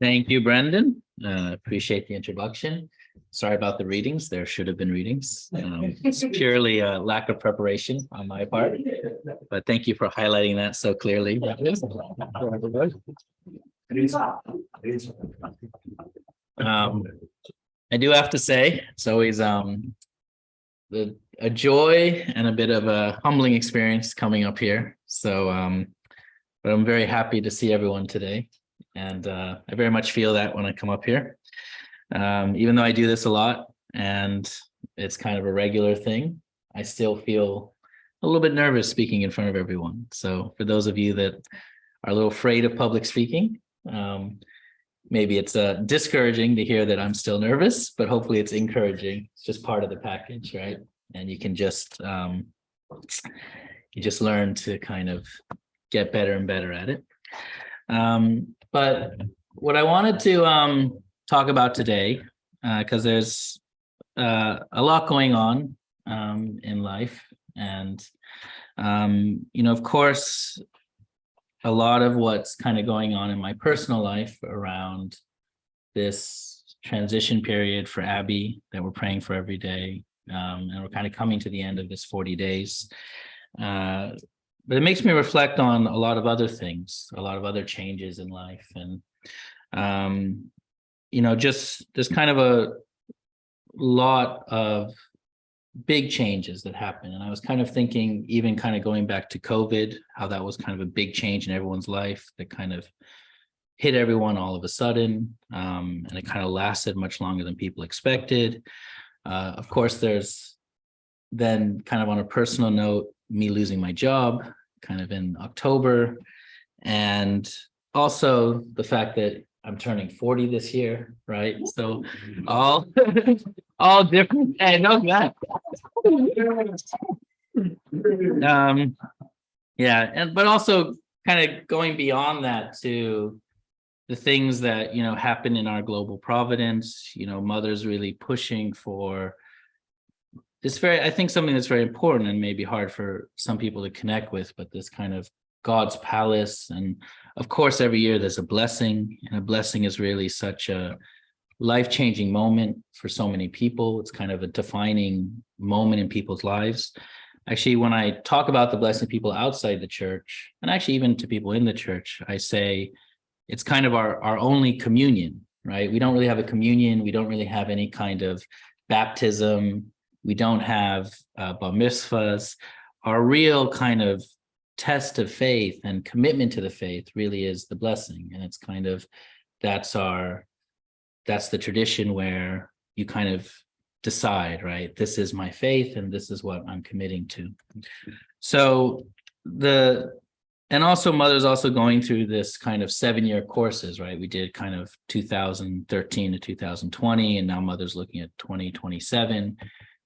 Thank you, Brendan. Appreciate the introduction. Sorry about the readings. There should have been readings. It's purely a lack of preparation on my part, but thank you for highlighting that so clearly. I do have to say, it's always a joy and a bit of a humbling experience coming up here. So, but I'm very happy to see everyone today. And I very much feel that when I come up here, even though I do this a lot and it's kind of a regular thing, I still feel a little bit nervous speaking in front of everyone. So for those of you that are a little afraid of public speaking, maybe it's discouraging to hear that I'm still nervous, but hopefully it's encouraging. It's just part of the package, right? And you can just learn to kind of get better and better at it. But what I wanted to talk about today, because there's a lot going on in life, and of course, a lot of what's kind of going on in my personal life around this transition period for Abby that we're praying for every day, and we're kind of coming to the end of this 40 days. But it makes me reflect on a lot of other things, a lot of other changes in life. And, just there's kind of a lot of big changes that happen. And I was kind of thinking, even kind of going back to COVID, how that was kind of a big change in everyone's life that kind of hit everyone all of a sudden. And it kind of lasted much longer than people expected. Of course, there's then kind of on a personal note, me losing my job kind of in October, and also the fact that I'm turning 40 this year, right? So all different. I know that. But also kind of going beyond that to the things that happen in our global providence. Mothers really pushing for this I think something that's very important and maybe hard for some people to connect with, but this kind of God's palace. And of course, every year there's a blessing, and a blessing is really such a life-changing moment for so many people. It's kind of a defining moment in people's lives. Actually, when I talk about the blessing people outside the church, and actually even to people in the church, I say it's kind of our only communion, right? We don't really have a communion. We don't really have any kind of baptism. We don't have bar mitzvahs. Our real kind of test of faith and commitment to the faith really is the blessing. And it's kind of, that's the tradition where you kind of decide, right? This is my faith and this is what I'm committing to. So and also Mother's also going through this kind of 7-year courses, right? We did kind of 2013 to 2020, and now Mother's looking at 2027.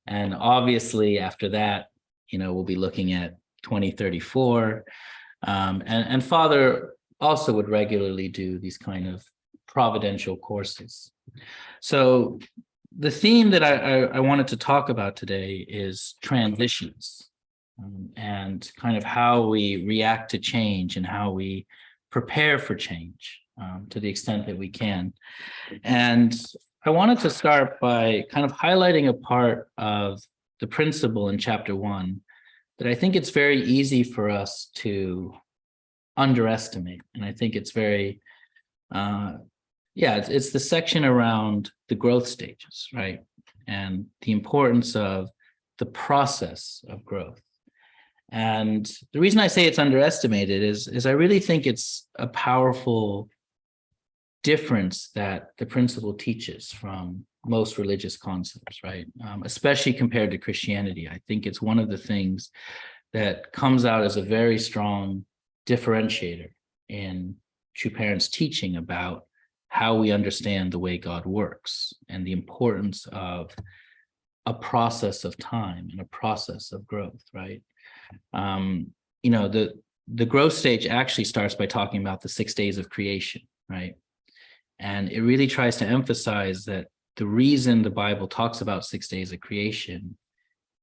And obviously after that, we'll be looking at 2034. And Father also would regularly do these kind of providential courses. So the theme that I wanted to talk about today is transitions, and kind of how we react to change and how we prepare for change to the extent that we can. And I wanted to start by kind of highlighting a part of the principle in chapter 1 that I think it's very easy for us to underestimate. And I think it's very, it's the section around the growth stages, right? And the importance of the process of growth. And the reason I say it's underestimated is I really think it's a powerful difference that the principle teaches from most religious concepts, right? Especially compared to Christianity. I think it's one of the things that comes out as a very strong differentiator in True Parents' teaching about how we understand the way God works and the importance of a process of time and a process of growth, right? The growth stage actually starts by talking about the 6 days of creation, right? And it really tries to emphasize that the reason the Bible talks about 6 days of creation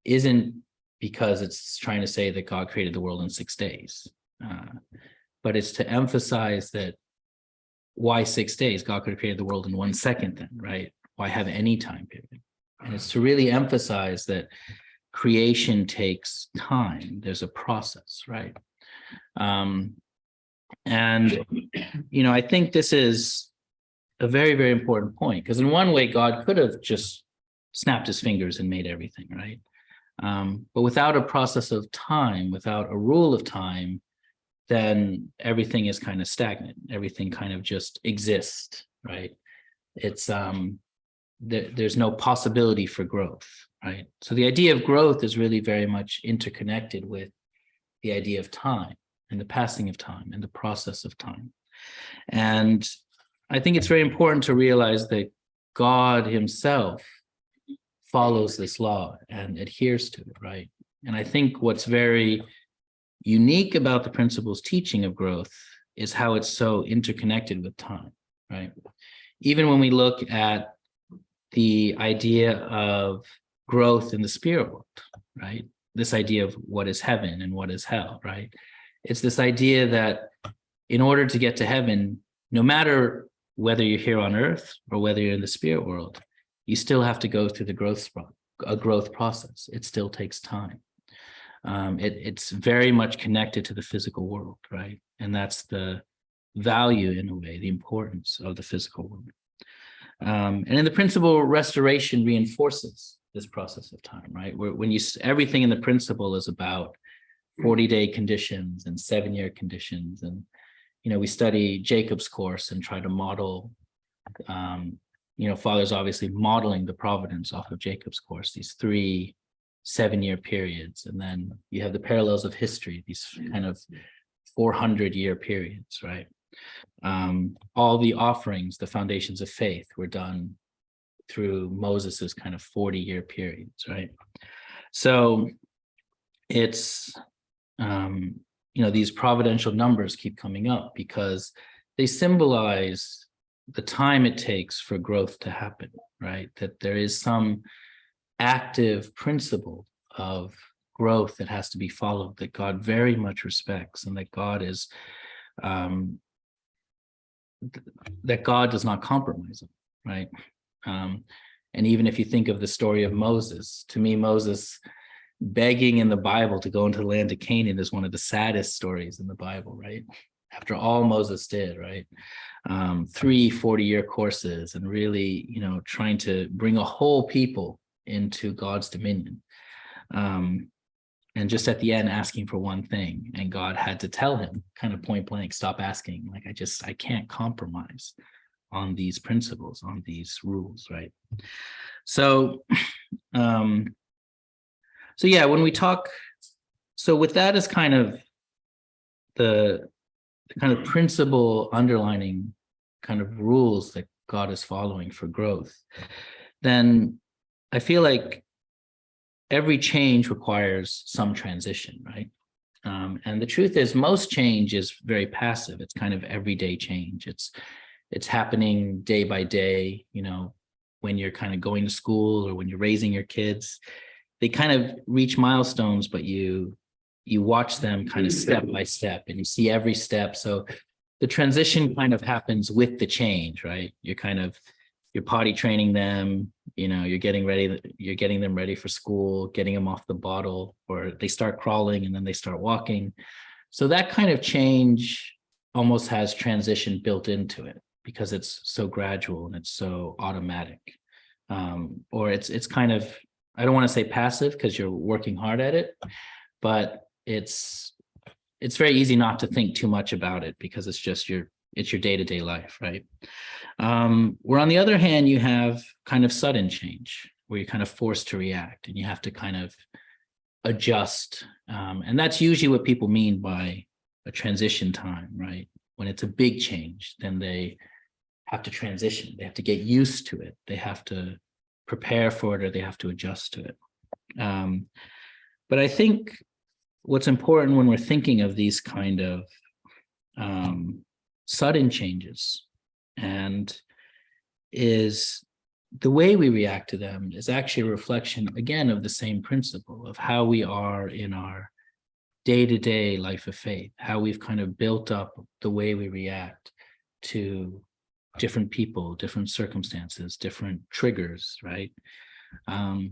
isn't because it's trying to say that God created the world in 6 days, but it's to emphasize that why 6 days? God could have created the world in 1 second then, right? Why have any time period? And it's to really emphasize that creation takes time. There's a process, right? And, I think this is a very, very important point, because in one way, God could have just snapped his fingers and made everything, right? But without a process of time, without a rule of time, then everything is kind of stagnant. Everything kind of just exists, right? It's there's no possibility for growth, right? So the idea of growth is really very much interconnected with the idea of time and the passing of time and the process of time. And I think it's very important to realize that God himself follows this law and adheres to it, right? And I think what's very unique about the principle's teaching of growth is how it's so interconnected with time, right? Even when we look at the idea of growth in the spirit world, right? This idea of what is heaven and what is hell, right? It's this idea that in order to get to heaven, no matter whether you're here on earth or whether you're in the spirit world, you still have to go through the growth process. It still takes time. It's very much connected to the physical world, right? And that's the value, in a way, the importance of the physical world. And in the principle, restoration reinforces this process of time, right? When everything in the principle is about 40-day conditions and 7-year conditions, and we study Jacob's course and try to model. Father's obviously modeling the providence off of Jacob's course, these 3 7-year periods, and then you have the parallels of history, these kind of 400-year periods, right? All the offerings, the foundations of faith, were done through Moses's kind of 40-year periods, right? So it's these providential numbers keep coming up because they symbolize the time it takes for growth to happen, right? That there is some active principle of growth that has to be followed, that God very much respects, and that God is that God does not compromise, right? And even if you think of the story of Moses, to me, Moses begging in the Bible to go into the land of Canaan is one of the saddest stories in the Bible, right? After all Moses did, right? 3 40-year courses, and really, trying to bring a whole people into God's dominion. And just at the end, asking for one thing, and God had to tell him kind of point blank, stop asking. Like, I can't compromise on these principles, on these rules, right? So, yeah, when we talk, so with that as kind of the kind of principle underlining kind of rules that God is following for growth, then I feel like every change requires some transition, right? And the truth is, most change is very passive. It's kind of everyday change. It's happening day by day, when you're kind of going to school or when you're raising your kids. They kind of reach milestones, but you watch them kind of step by step, and you see every step. So the transition kind of happens with the change, right? You're potty training them, you're getting them ready for school, getting them off the bottle, or they start crawling and then they start walking. So that kind of change almost has transition built into it because it's so gradual and it's so automatic. Or it's kind of, I don't want to say passive because you're working hard at it, but it's very easy not to think too much about it because it's just your day-to-day life, right? Where on the other hand, you have kind of sudden change where you're kind of forced to react and you have to kind of adjust. And that's usually what people mean by a transition time, right? When it's a big change, then they have to transition. They have to get used to it. They have to prepare for it, or they have to adjust to it. But I think what's important when we're thinking of these kind of sudden changes and is the way we react to them is actually a reflection, again, of the same principle of how we are in our day-to-day life of faith, how we've kind of built up the way we react to different people, different circumstances, different triggers, right?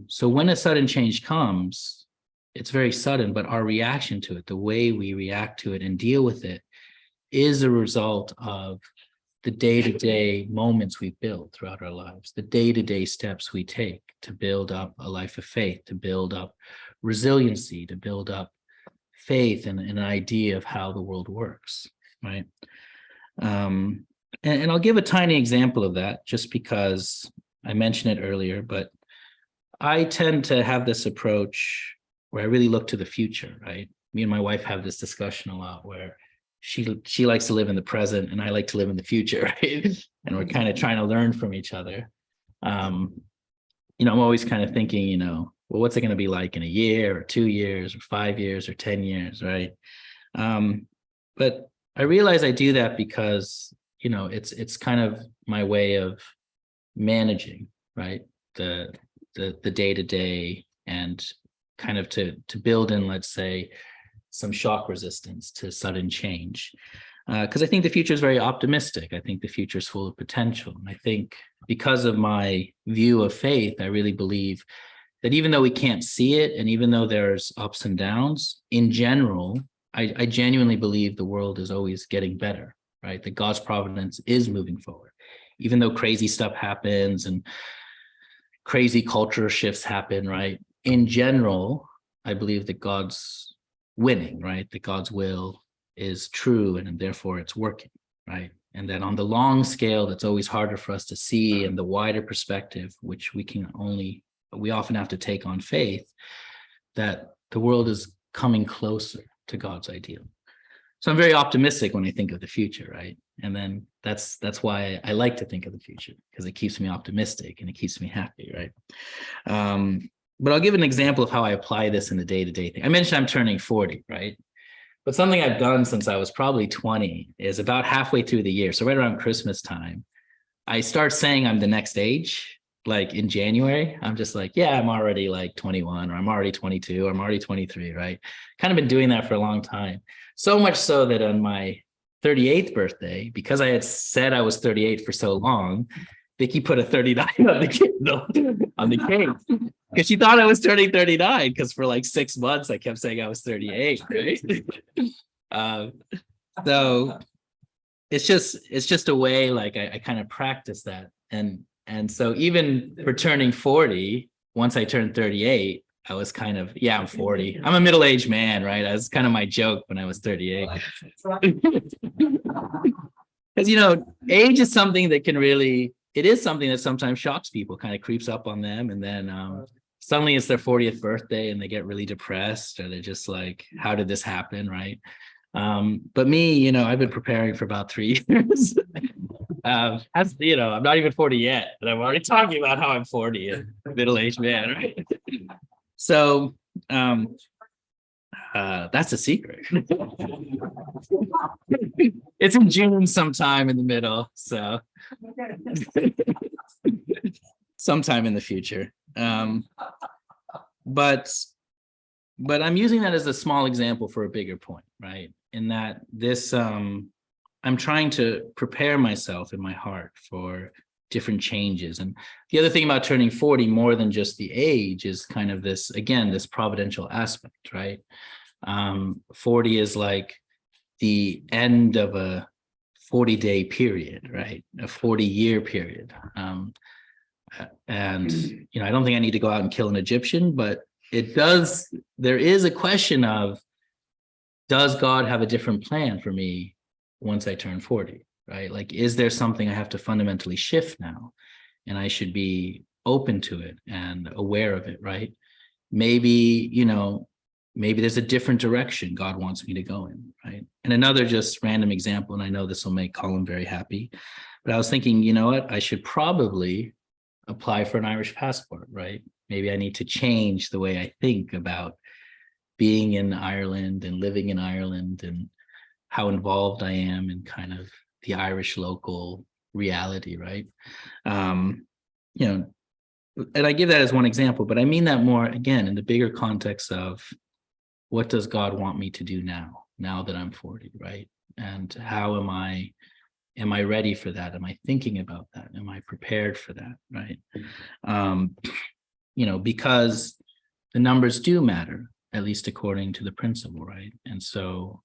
So when a sudden change comes, it's very sudden, but our reaction to it, the way we react to it and deal with it, is a result of the day-to-day moments we build throughout our lives, the day-to-day steps we take to build up a life of faith, to build up resiliency, to build up faith and an idea of how the world works, right? And I'll give a tiny example of that just because I mentioned it earlier, but I tend to have this approach where I really look to the future, right? Me and my wife have this discussion a lot where she likes to live in the present and I like to live in the future, right? And we're kind of trying to learn from each other. I'm always kind of thinking, well, what's it going to be like in a year or 2 years or 5 years or 10 years, right? But I realize I do that because, it's kind of my way of managing, right? The day-to-day and kind of to build in, let's say, some shock resistance to sudden change. Because I think the future is very optimistic. I think the future is full of potential. And I think because of my view of faith, I really believe that even though we can't see it, and even though there's ups and downs, in general, I genuinely believe the world is always getting better, right? That God's providence is moving forward. Even though crazy stuff happens and crazy culture shifts happen, right? In general, I believe that God's winning, right? That God's will is true and therefore it's working, right? And that on the long scale, that's always harder for us to see, and the wider perspective, which we often have to take on faith, that the world is coming closer to God's ideal. So I'm very optimistic when I think of the future, right? And then that's why I like to think of the future, because it keeps me optimistic and it keeps me happy, right? But I'll give an example of how I apply this in the day-to-day thing. I mentioned I'm turning 40, right? But something I've done since I was probably 20 is about halfway through the year, so right around Christmas time, I start saying I'm the next age. Like in January, I'm just like, yeah, I'm already like 21, or I'm already 22, or I'm already 23, right? Kind of been doing that for a long time. So much so that on my 38th birthday, because I had said I was 38 for so long, Vicky put a 39 on the candle on the cake, because she thought I was turning 39, because for like 6 months I kept saying I was 38, right? So it's just a way, like I kind of practice that. And so even for turning 40, once I turned 38, I was kind of, yeah, I'm 40. I'm a middle-aged man, right? That's kind of my joke when I was 38. Because, age is something that it is something that sometimes shocks people, kind of creeps up on them. And then suddenly it's their 40th birthday and they get really depressed, or they're just like, how did this happen, right? But me, I've been preparing for about 3 years. I'm not even 40 yet, and I'm already talking about how I'm 40 and middle-aged man, right? So that's a secret. It's in June sometime in the middle, so sometime in the future. But I'm using that as a small example for a bigger point, right? In that this I'm trying to prepare myself in my heart for different changes. And the other thing about turning 40, more than just the age, is kind of this, again, this providential aspect, right? 40 is like the end of a 40-day period, right? A 40-year period. And, I don't think I need to go out and kill an Egyptian, but there is a question of, does God have a different plan for me once I turn 40, right? Like, is there something I have to fundamentally shift now? And I should be open to it and aware of it, right? Maybe there's a different direction God wants me to go in, right? And another just random example, and I know this will make Colin very happy, but I was thinking, you know what? I should probably apply for an Irish passport, right? Maybe I need to change the way I think about being in Ireland and living in Ireland, and how involved I am in kind of the Irish local reality, right? And I give that as one example, but I mean that more, again, in the bigger context of, what does God want me to do now that I'm 40, right? And how am I am I ready for that? Am I thinking about that? Am I prepared for that? Right. Um, because the numbers do matter, at least according to the principle, right? And so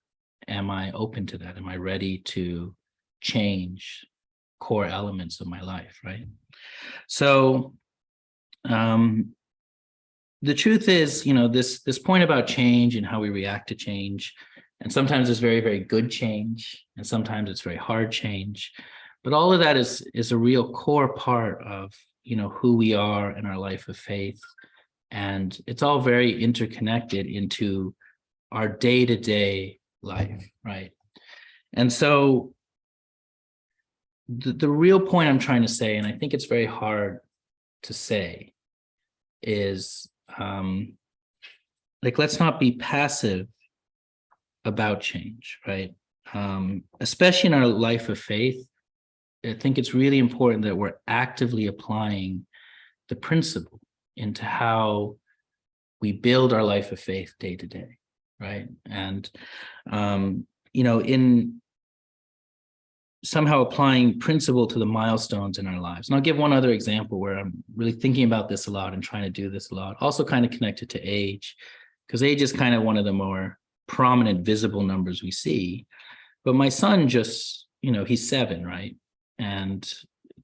am I open to that? Am I ready to change core elements of my life, right? So the truth is, this point about change and how we react to change, and sometimes it's very, very good change, and sometimes it's very hard change. But all of that is a real core part of, who we are in our life of faith. And it's all very interconnected into our day-to-day life, right? And so the real point I'm trying to say, and I think it's very hard to say, is let's not be passive about change, right? Especially in our life of faith, I think it's really important that we're actively applying the principle into how we build our life of faith day to day, right? And in somehow applying principle to the milestones in our lives. And I'll give one other example where I'm really thinking about this a lot and trying to do this a lot, also kind of connected to age, because age is kind of one of the more prominent, visible numbers we see. But my son just, he's 7, right? And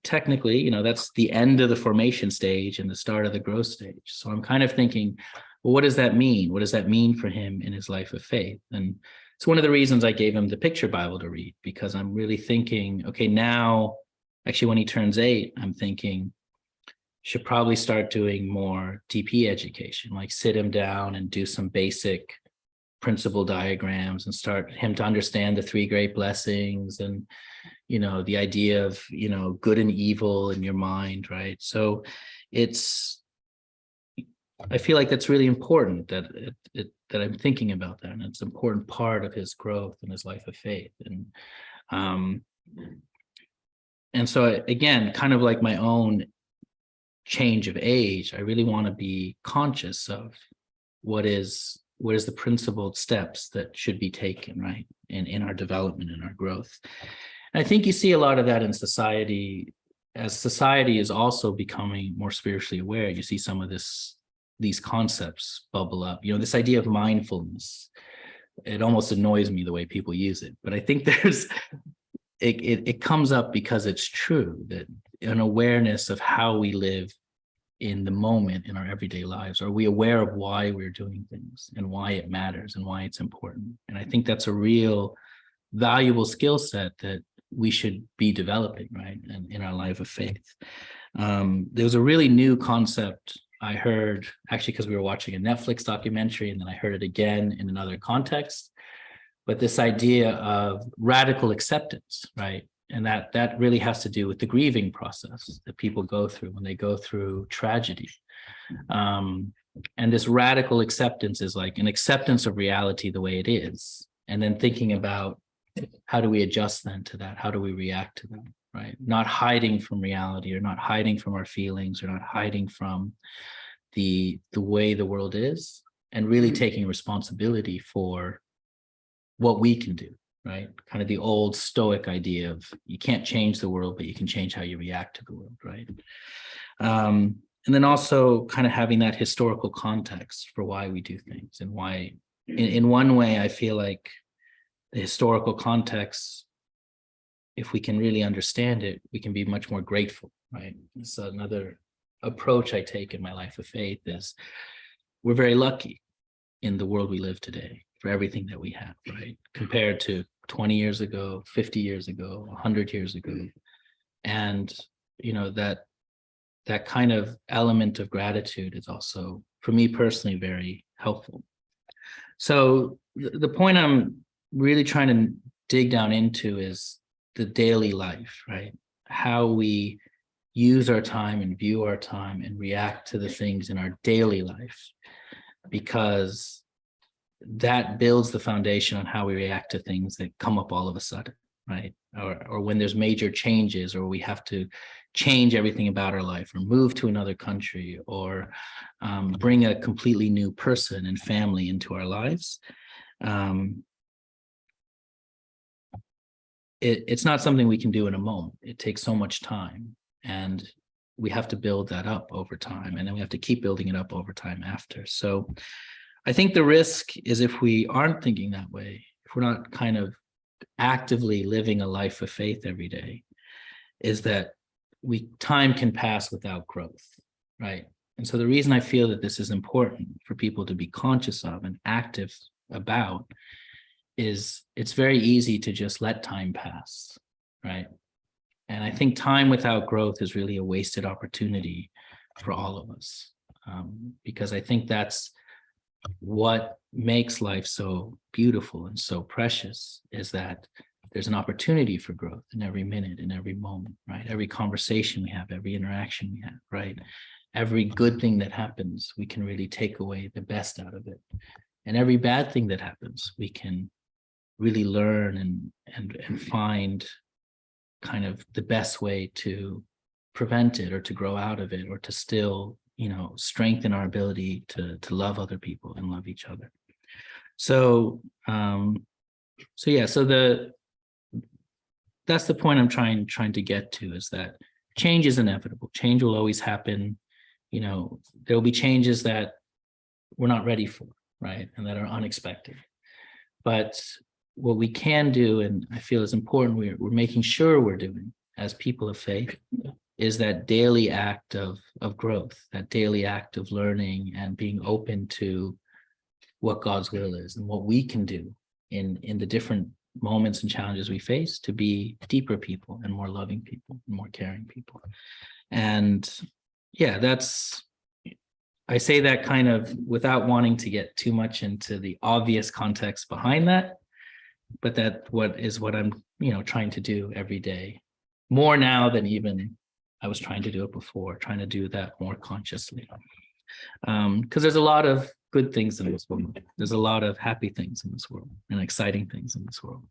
technically, that's the end of the formation stage and the start of the growth stage. So I'm kind of thinking, well, what does that mean? What does that mean for him in his life of faith? And it's one of the reasons I gave him the picture Bible to read, because I'm really thinking, okay, now, actually, when he turns 8, I'm thinking, should probably start doing more DP education, like sit him down and do some basic principle diagrams and start him to understand the 3 great blessings and, the idea of, good and evil in your mind, right? So I feel like that's really important that I'm thinking about that, and it's an important part of his growth and his life of faith. And so again, kind of like my own change of age, I really want to be conscious of what is the principled steps that should be taken, right, in our development and our growth. And I think you see a lot of that in society. As society is also becoming more spiritually aware, you see some of these concepts bubble up. This idea of mindfulness, it almost annoys me the way people use it, but I think it comes up because it's true, that an awareness of how we live in the moment in our everyday lives. Are we aware of why we're doing things and why it matters and why it's important? And I think that's a real valuable skill set that we should be developing, right, in our life of faith. There was a really new concept I heard, actually, because we were watching a Netflix documentary, and then I heard it again in another context. But this idea of radical acceptance, right? And that really has to do with the grieving process that people go through when they go through tragedy. And this radical acceptance is like an acceptance of reality the way it is, and then thinking about how do we adjust then to that? How do we react to that? Right? Not hiding from reality, or not hiding from our feelings, or not hiding from the way the world is, and really taking responsibility for what we can do, right? Kind of the old Stoic idea of you can't change the world, but you can change how you react to the world, right? And then also kind of having that historical context for why we do things, and why, in one way, I feel like the historical context, if we can really understand it, we can be much more grateful, right? So another approach I take in my life of faith is we're very lucky in the world we live today for everything that we have, right? Compared to 20 years ago, 50 years ago, 100 years ago. And, that kind of element of gratitude is also, for me personally, very helpful. So the point I'm really trying to dig down into is the daily life, right? How we use our time and view our time and react to the things in our daily life, because that builds the foundation on how we react to things that come up all of a sudden, right? Or when there's major changes, or we have to change everything about our life, or move to another country, or bring a completely new person and family into our lives. it's not something we can do in a moment. It takes so much time, and we have to build that up over time, and then we have to keep building it up over time after. So I think the risk is, if we aren't thinking that way, if we're not kind of actively living a life of faith every day, is that time can pass without growth, right? And so the reason I feel that this is important for people to be conscious of and active about is it's very easy to just let time pass, right? And I think time without growth is really a wasted opportunity for all of us, because I think that's what makes life so beautiful and so precious, is that there's an opportunity for growth in every minute, in every moment, right? Every conversation we have, every interaction we have, right? Every good thing that happens, we can really take away the best out of it. And every bad thing that happens, we can really learn and find kind of the best way to prevent it, or to grow out of it, or to still, strengthen our ability to love other people and love each other. So that's the point I'm trying to get to, is that change is inevitable. Change will always happen. There will be changes that we're not ready for, right? And that are unexpected. But what we can do, and I feel is important, we're making sure we're doing as people of faith, is that daily act of growth, that daily act of learning and being open to what God's will is and what we can do in the different moments and challenges we face to be deeper people and more loving people and more caring people. And I say that kind of without wanting to get too much into the obvious context behind that, but what I'm, trying to do every day, more now than even I was trying to do it before, trying to do that more consciously. Because there's a lot of good things in this world. There's a lot of happy things in this world and exciting things in this world.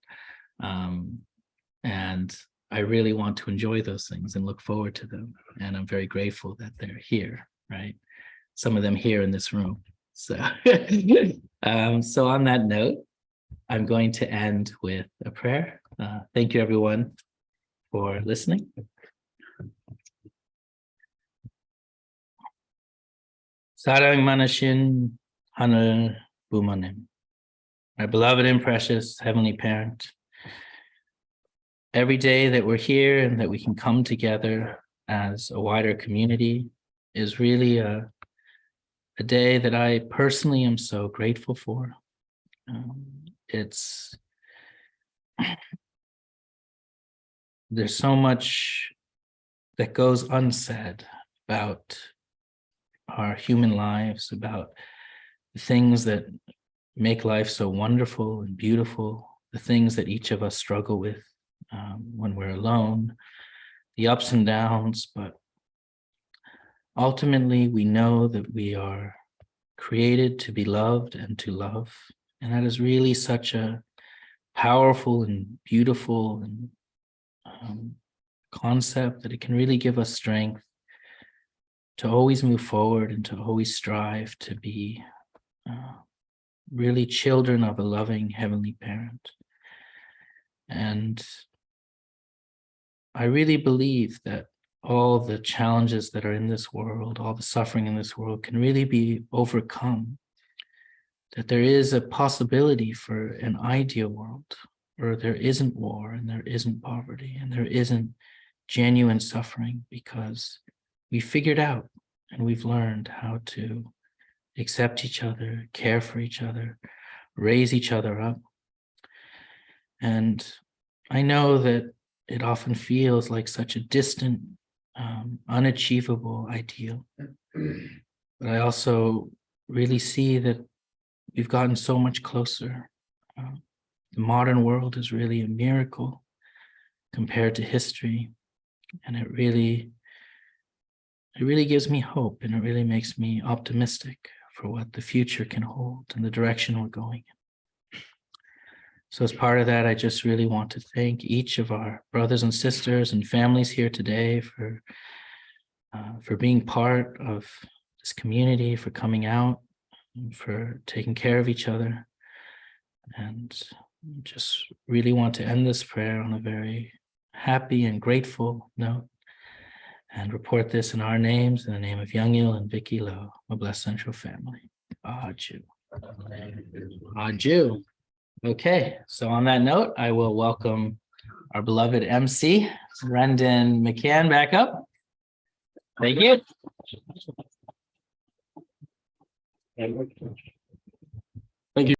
And I really want to enjoy those things and look forward to them. And I'm very grateful that they're here, right? Some of them here in this room. So, so on that note, I'm going to end with a prayer. Thank you, everyone, for listening. Sarang Manashin Hanal Bumanim. My beloved and precious Heavenly Parent, every day that we're here and that we can come together as a wider community is really a day that I personally am so grateful for. There's so much that goes unsaid about our human lives, about the things that make life so wonderful and beautiful, the things that each of us struggle with when we're alone, the ups and downs, but ultimately we know that we are created to be loved and to love. And that is really such a powerful and beautiful and concept that it can really give us strength to always move forward and to always strive to be really children of a loving Heavenly Parent. And I really believe that all the challenges that are in this world, all the suffering in this world can really be overcome. That there is a possibility for an ideal world where there isn't war and there isn't poverty and there isn't genuine suffering, because we figured out and we've learned how to accept each other, care for each other, raise each other up. And I know that it often feels like such a distant, unachievable ideal. But I also really see that we've gotten so much closer. The modern world is really a miracle compared to history. And it really gives me hope, and it really makes me optimistic for what the future can hold and the direction we're going in. So as part of that, I just really want to thank each of our brothers and sisters and families here today for being part of this community, for coming out, and for taking care of each other. And just really want to end this prayer on a very happy and grateful note and report this in our names, in the name of Youngil and Vicky Lowe, a blessed central family. Jew. Jew. Okay, so on that note, I will welcome our beloved MC, Brendan McCann, back up. Thank you. Thank you.